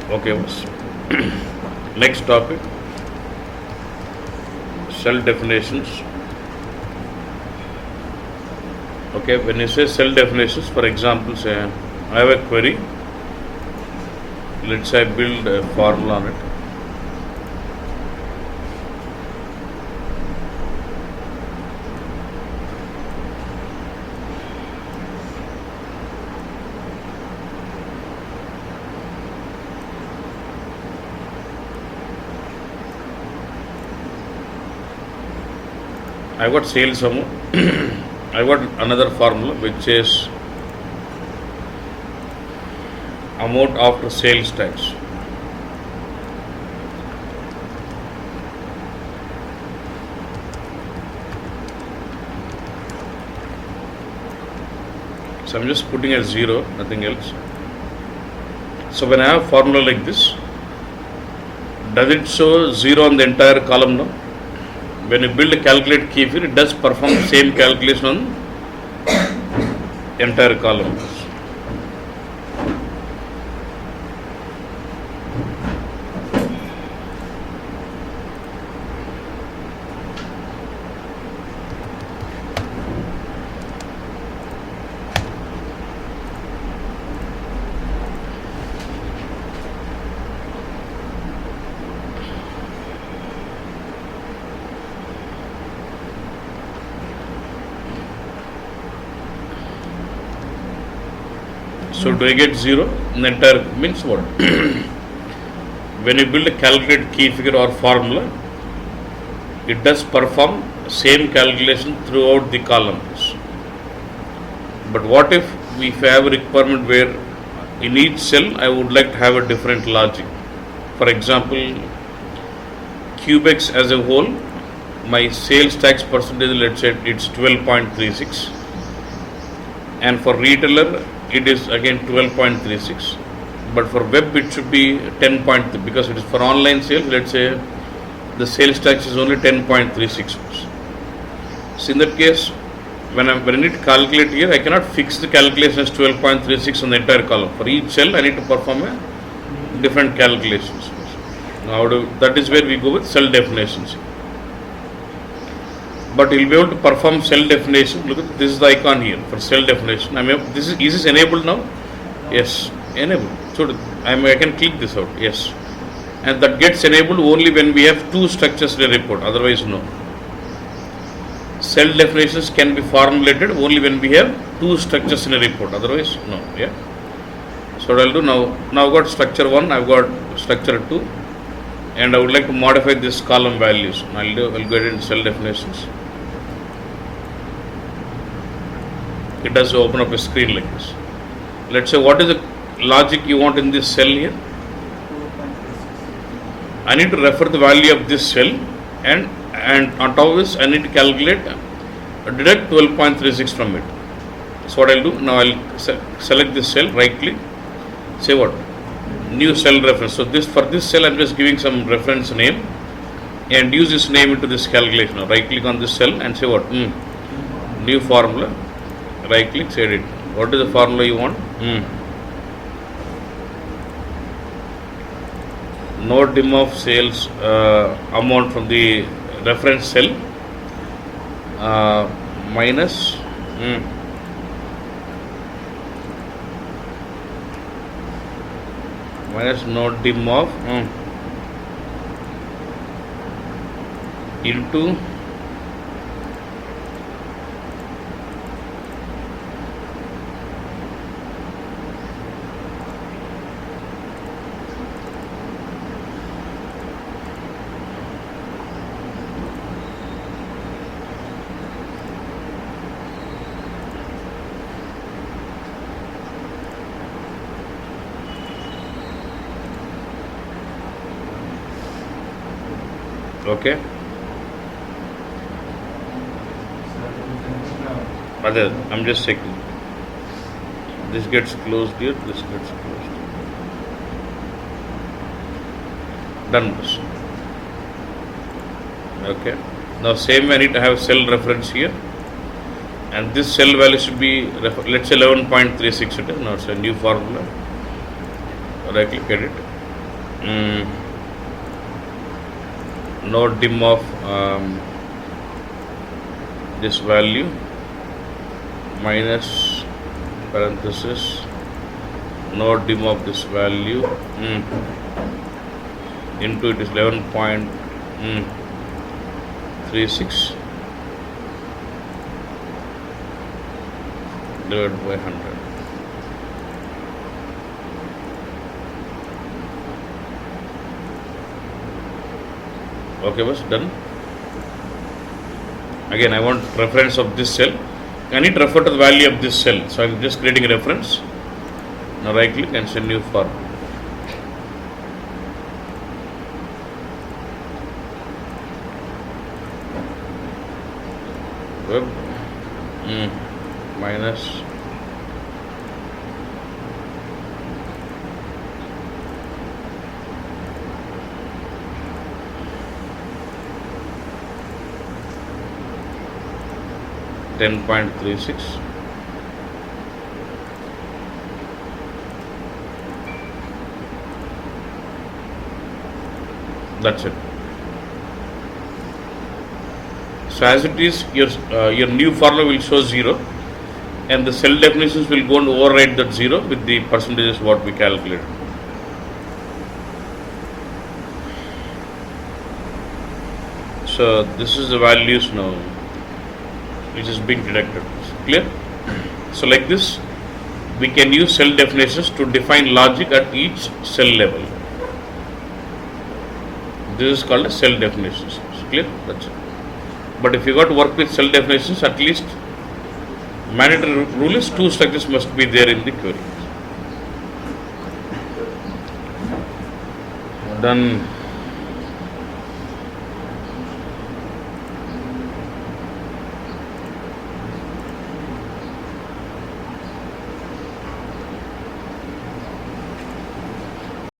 Okay, next topic, cell definitions. Okay, when you say cell definitions, for example, say I have a query. Let's say I build a formula on it. I got sales amount. I got another formula which is amount after sales tax. So I'm just putting a zero, nothing else. So when I have a formula like this, does it show zero on the entire column now? When you build a calculate key field, it does perform the same calculation on entire column. So do I get zero in the entire means what? When you build a calculate key figure or formula, it does perform same calculation throughout the columns. But what if we have a requirement where in each cell I would like to have a different logic? For example, Cubex as a whole, my sales tax percentage, let's say it's 12.36, and for retailer it is again 12.36, but for web it should be 10.3 because it is for online sales. Let's say the sales tax is only 10.36. So in that case, when I need to calculate here, I cannot fix the calculation as 12.36 on the entire column. For each cell I need to perform a different calculations. Now that is where we go with cell definitions. But you'll be able to perform cell definition. Look at this is the icon here for cell definition. Is this enabled now? Yes, enabled. So I can click this out. Yes, and that gets enabled only when we have two structures in a report. Otherwise, no. Cell definitions can be formulated only when we have two structures in a report. Otherwise, no. Yeah. So what I'll do now. Now I've got structure 1. I've got structure 2, and I would like to modify this column values. I'll go ahead in cell definitions. It does open up a screen like this. Let's say what is the logic you want in this cell here. I need to refer the value of this cell, and on top of this I need to calculate deduct 12.36 from it. So what I'll do now, I'll select this cell, right click, say what, new cell reference. So for this cell I'm just giving some reference name and use this name into this calculation. Now right click on this cell and say what, new formula. Right click, say edit. What is the formula you want? No dim of sales amount from the reference cell minus no dim of into okay. I'm just checking. This gets closed here, this gets closed. Done this. Okay. Now same I need to have cell reference here, and this cell value should be let's say 11.36 it is. Now it's a new formula. Right click edit. mm, no dim of this value minus parenthesis no dim of this value into it is 11.36 divided by 100. Okay, boss, done. Again, I want reference of this cell. I need to refer to the value of this cell. So I'm just creating a reference. Now right click and send new form. Web minus $10.36. That's it. So as it is, your new formula will show 0, and the cell definitions will go and override that 0 with the percentages what we calculated. So this is the values now which is being deducted. Clear? So like this, we can use cell definitions to define logic at each cell level. This is called a cell definitions. Clear? That's it. But if you got to work with cell definitions, at least mandatory rule is 2 structures must be there in the query. Done.